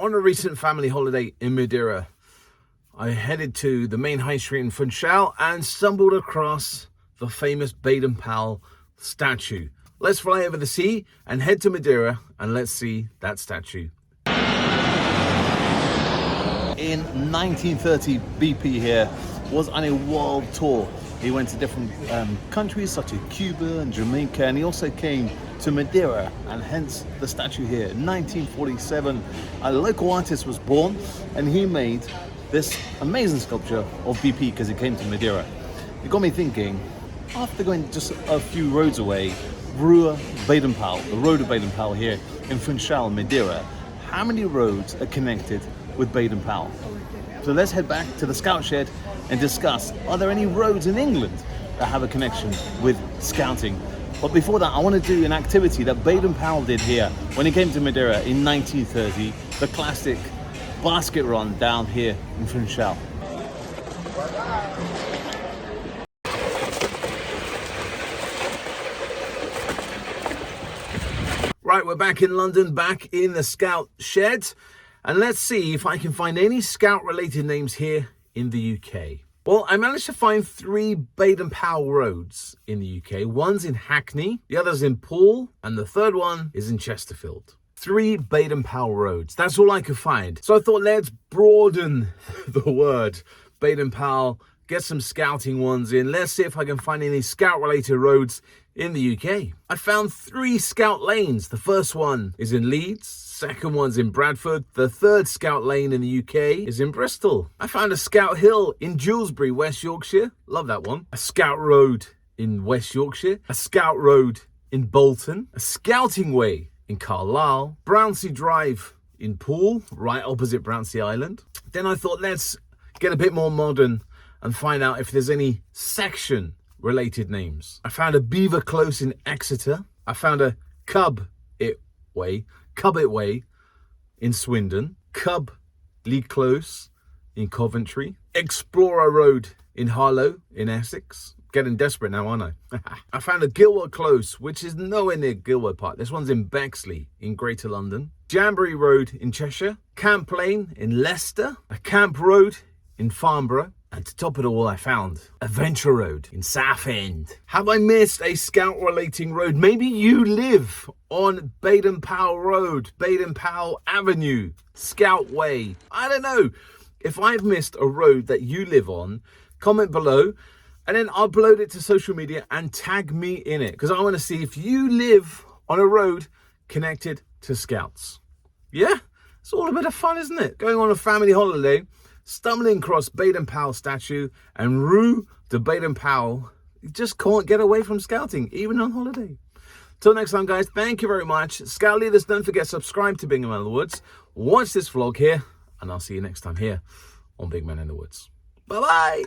On a recent family holiday in Madeira, I headed to the main high street in Funchal and stumbled across the famous Baden Powell statue. Let's fly over the sea and head to Madeira and let's see that statue. In 1930, BP here was on a world tour. He went to different countries such as Cuba and Jamaica, and he also came to Madeira, and hence the statue here. In 1947, a local artist was born and he made this amazing sculpture of BP because he came to Madeira. It got me thinking, after going just a few roads away, Rua Baden Powell, the road of Baden Powell here in Funchal, Madeira, how many roads are connected with Baden Powell? So let's head back to the scout shed and discuss, are there any roads in England that have a connection with scouting? But before that, I want to do an activity that Baden Powell did here when he came to Madeira in 1930, the classic basket run down here in Funchal. Right, we're back in London, back in the scout shed, and let's see if I can find any scout related names here in the UK. Well, I managed to find 3 Baden Powell roads in the UK. One's in Hackney, the other's in Poole, and the third one is in Chesterfield. 3 Baden Powell roads. That's all I could find. So I thought, let's broaden the word Baden Powell, get some scouting ones in. Let's see if I can find any scout related roads in the UK. I found 3 scout lanes. The first one is in Leeds. Second one's in Bradford. The third scout lane in the UK is in Bristol. I found a scout hill in Dewsbury, West Yorkshire. Love that one. A scout road in West Yorkshire. A scout road in Bolton. A scouting way in Carlisle. Brownsea Drive in Poole, right opposite Brownsea Island. Then I thought, let's get a bit more modern and find out if there's any section related names. I found a Beaver Close in Exeter. I found a Cubbit Way in Swindon, Cubley Close in Coventry, Explorer Road in Harlow in Essex. Getting desperate now, aren't I? I found a Gilwell Close, which is nowhere near Gilwell Park. This one's in Bexley in Greater London. Jamboree Road in Cheshire, Camp Lane in Leicester, a Camp Road in Farnborough, and to top it all, I found Adventure Road in Southend. Have I missed a scout relating road? Maybe you live on Baden Powell Road, Baden Powell Avenue, Scout Way. I don't know. If I've missed a road that you live on, comment below and then upload it to social media and tag me in it, because I want to see if you live on a road connected to scouts. Yeah, it's all a bit of fun, isn't it? Going on a family holiday, stumbling across Baden Powell statue and Rue de Baden Powell. You just can't get away from scouting, even on holiday. Till next time, guys, thank you very much. Scout leaders, don't forget, subscribe to Big Man in the Woods. Watch this vlog here, and I'll see you next time here on Big Man in the Woods. Bye-bye.